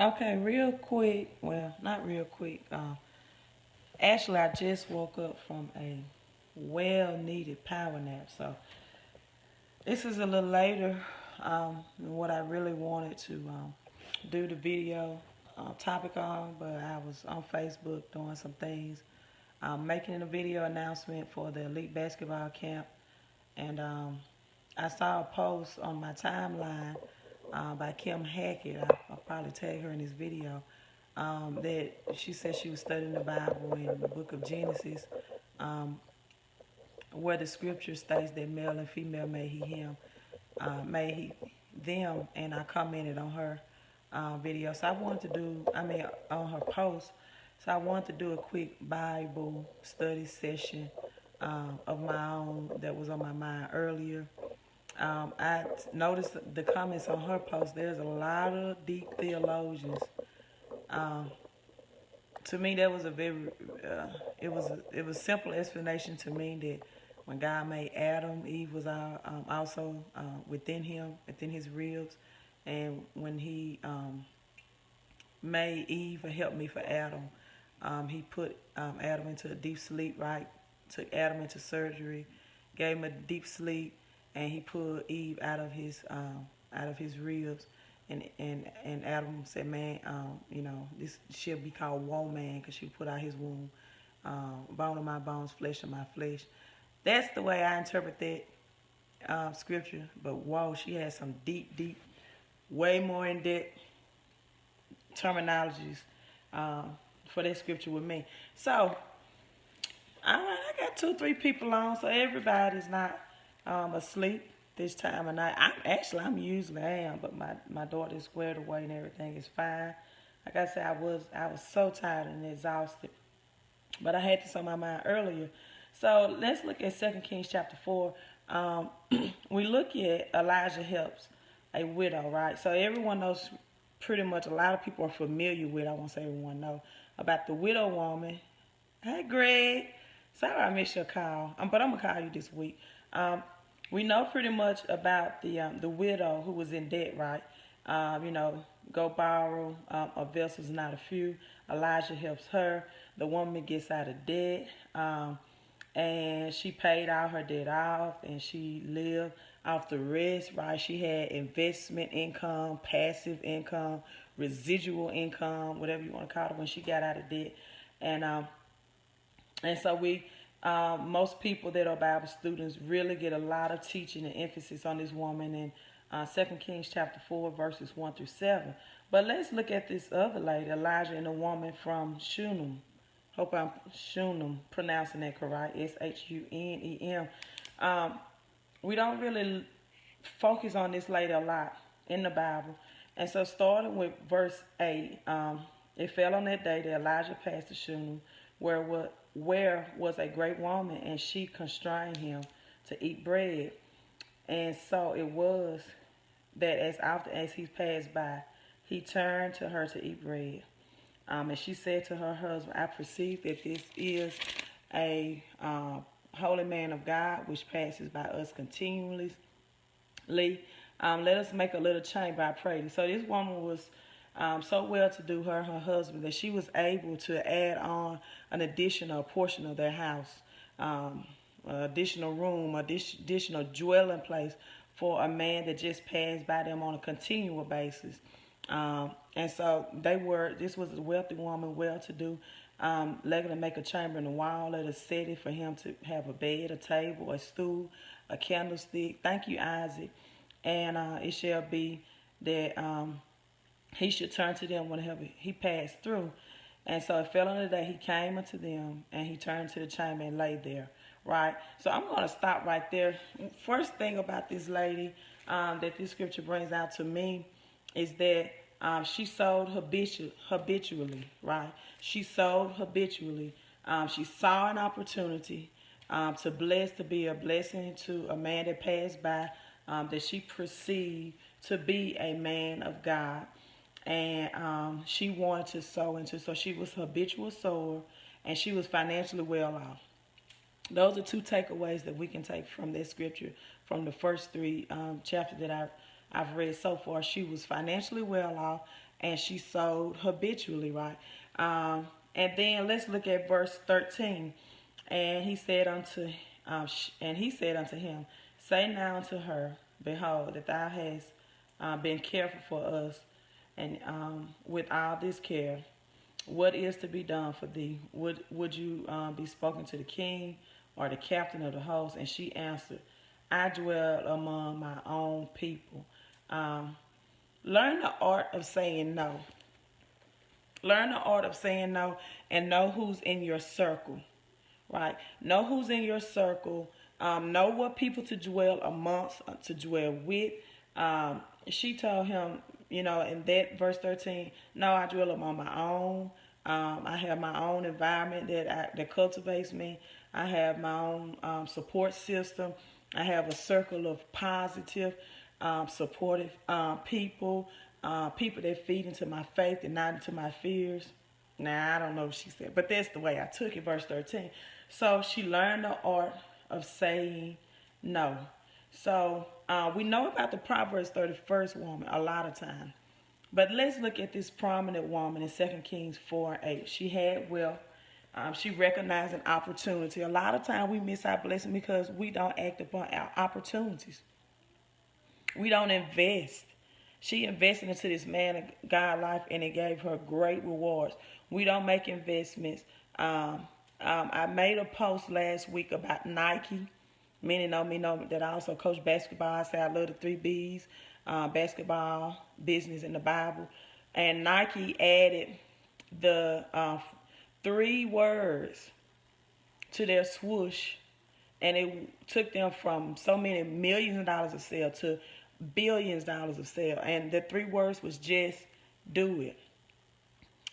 Okay, real quick. Well, not real quick. Actually, I just woke up from a well-needed power nap, so this is a little later than what I really wanted to do the video topic on, but I was on Facebook doing some things, making a video announcement for the Elite Basketball Camp, and I saw a post on my timeline by Kim Hackett. I'll probably tag her in this video. That she said she was studying the Bible in the book of Genesis, um, where the scripture states that male and female made he him, made he them, and I commented on her video. So I wanted to do, on her post. So I wanted to do a quick Bible study session of my own that was on my mind earlier. I noticed the comments on her post. There's a lot of deep theologians. Um, to me, that was a very it was simple explanation to me that when God made Adam, Eve was also within him, within his ribs, and when he made Eve a helpmeet for Adam, he put Adam into a deep sleep. Right, took Adam into surgery, gave him a deep sleep, and he pulled Eve out of his ribs. And Adam said, man, this she'll be called woman because she put out his womb, bone of my bones, flesh of my flesh. That's the way I interpret that scripture. But whoa, she has some deep, way more in depth terminologies for that scripture with me. So, all right, I got 2-3 people on, so everybody's not asleep this time of night. I'm usually am, but my daughter is squared away and everything is fine. Like I said, I was so tired and exhausted, but I had this on my mind earlier. So let's look at 2 Kings chapter 4. We look at Elijah helps a widow, right? So everyone knows pretty much. A lot of people are familiar with. I won't say everyone know about the widow woman. Hey, Greg. Sorry I missed your call, but I'm gonna call you this week. We know pretty much about the widow who was in debt, right? Go borrow of vessels, not a few. Elijah helps her. The woman gets out of debt, and she paid all her debt off, and she lived off the rest, right? She had investment income, passive income, residual income, whatever you want to call it, when she got out of debt, and so most people that are Bible students really get a lot of teaching and emphasis on this woman in 2 Kings chapter 4, verses 1 through 7. But let's look at this other lady, Elijah, and a woman from Shunem. Hope I'm pronouncing that correct, Shunem. We don't really focus on this lady a lot in the Bible. And so starting with verse 8, it fell on that day that Elijah passed to Shunem, where was a great woman, and she constrained him to eat bread. And so it was that as often as he passed by, he turned to her to eat bread. And she said to her husband, I perceive that this is a holy man of God, which passes by us continually. Let us make a little chamber, I pray. So this woman was so well to do her husband, that she was able to add on an additional portion of their house, additional room, additional dwelling place for a man that just passed by them on a continual basis. And so this was a wealthy woman, well to do. Let her make a chamber in the wall. Let her set it for him to have a bed, a table, a stool, a candlestick. Thank you, Isaac. And it shall be that he should turn to them whenever he passed through. And so it fell on the day he came unto them, and he turned to the chamber and lay there. Right? So I'm going to stop right there. First thing about this lady that this scripture brings out to me is that she sowed habitually, right? She sowed habitually. She saw an opportunity to be a blessing to a man that passed by, that she perceived to be a man of God. And she wanted to sow into, so she was habitual sower, and she was financially well off. Those are two takeaways that we can take from this scripture, from the first 3 chapters that I've read so far, she was financially well off, and she sowed habitually, right? And then let's look at verse 13. And he said unto him, say now unto her, behold, that thou hast been careful for us, and with all this care, what is to be done for thee? Would you be spoken to the king or the captain of the host? And she answered, I dwell among my own people. Um, Learn the art of saying no. Learn the art of saying no, and know who's in your circle, right? Know who's in your circle. Know what people to dwell amongst, to dwell with. She told him, in that verse 13, no, I dwell among my own. I have my own environment that cultivates me. I have my own support system. I have a circle of positive, supportive people, people that feed into my faith and not into my fears. Now, I don't know what she said, but that's the way I took it, verse 13. So she learned the art of saying no. So we know about the Proverbs 31st woman a lot of times. But let's look at this prominent woman in 2 Kings 4:8. She had wealth. She recognized an opportunity. A lot of times we miss our blessing because we don't act upon our opportunities. We don't invest. She invested into this man of God life, and it gave her great rewards. We don't make investments. I made a post last week about Nike. Many know me know that I also coach basketball. I say I love the 3 Bs, basketball, business, and the Bible. And Nike added the 3 words to their swoosh, and it took them from so many millions of dollars of sale to billions of dollars of sale. And the 3 words was just do it.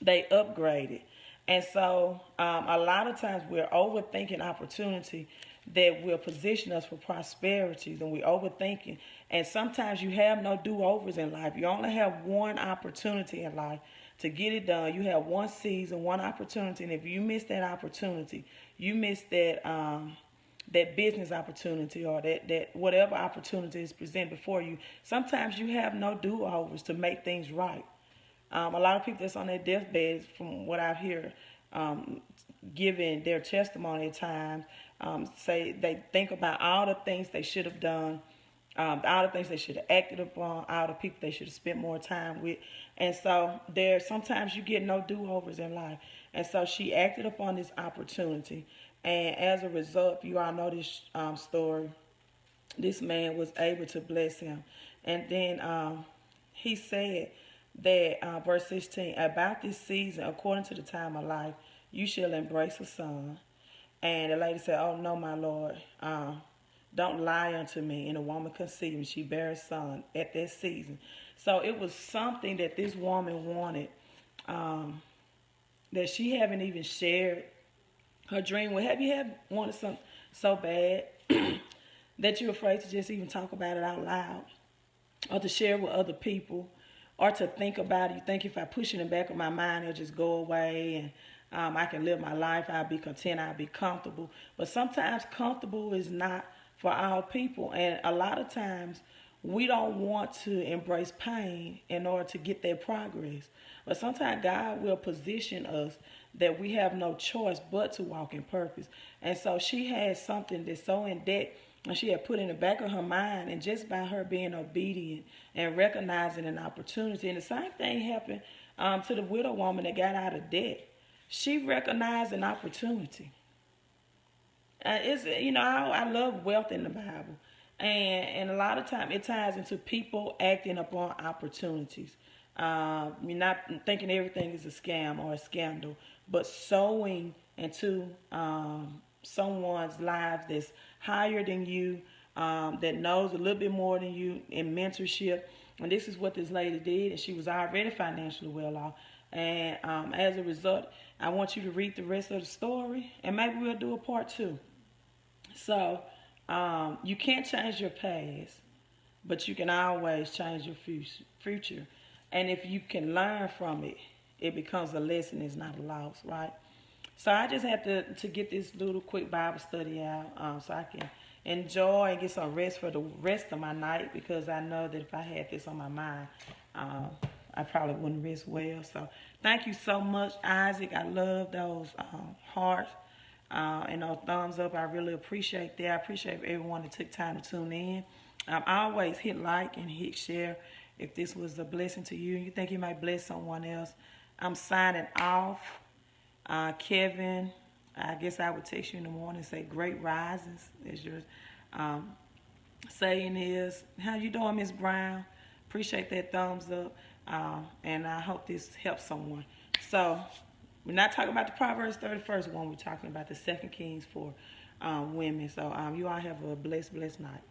They upgraded. And so a lot of times we're overthinking opportunity that will position us for prosperities, and we're overthinking. And sometimes you have no do-overs in life. You only have one opportunity in life to get it done. You have one season, one opportunity, and if you miss that opportunity, you miss that that business opportunity, or that whatever opportunity is presented before you. Sometimes you have no do-overs to make things right. A lot of people that's on their deathbeds, from what I've heard, giving their testimony at times, say they think about all the things they should have done, all the things they should have acted upon, all the people they should have spent more time with. And so sometimes you get no do-overs in life. And so she acted upon this opportunity. And as a result, you all know this story, this man was able to bless him. And then he said that, verse 16, about this season, according to the time of life, you shall embrace a son. And the lady said, oh, no, my Lord, don't lie unto me. And the woman conceived, and she bare a son at that season. So it was something that this woman wanted, that she haven't even shared her dream with. Have you wanted something so bad that you're afraid to just even talk about it out loud, or to share with other people, or to think about it? You think, if I push it in the back of my mind, it'll just go away, and I can live my life. I'll be content. I'll be comfortable. But sometimes comfortable is not for all people. And a lot of times we don't want to embrace pain in order to get that progress. But sometimes God will position us that we have no choice but to walk in purpose. And so she had something that's so in debt, and she had put in the back of her mind, and just by her being obedient and recognizing an opportunity. And the same thing happened to the widow woman that got out of debt. She recognized an opportunity. I love wealth in the Bible. And a lot of time it ties into people acting upon opportunities. You're not thinking everything is a scam or a scandal, but sowing into someone's life that's higher than you, that knows a little bit more than you in mentorship. And this is what this lady did, and she was already financially well off. And as a result, I want you to read the rest of the story, and maybe we'll do a part 2. So you can't change your past, but you can always change your future. And if you can learn from it, it becomes a lesson. It's not a loss, right? So I just had to get this little quick Bible study out, so I can enjoy and get some rest for the rest of my night, because I know that if I had this on my mind, I probably wouldn't rest well. So thank you so much, Isaac. I love those hearts and those thumbs up. I really appreciate that. I appreciate everyone that took time to tune in. Always hit like and hit share if this was a blessing to you and you think you might bless someone else. I'm signing off. Kevin, I guess I would text you in the morning and say great rises is your saying is. How you doing, Miss Brown? Appreciate that thumbs up. And I hope this helps someone. So we're not talking about the Proverbs 31st one. We're talking about the 2 Kings for women. So you all have a blessed night.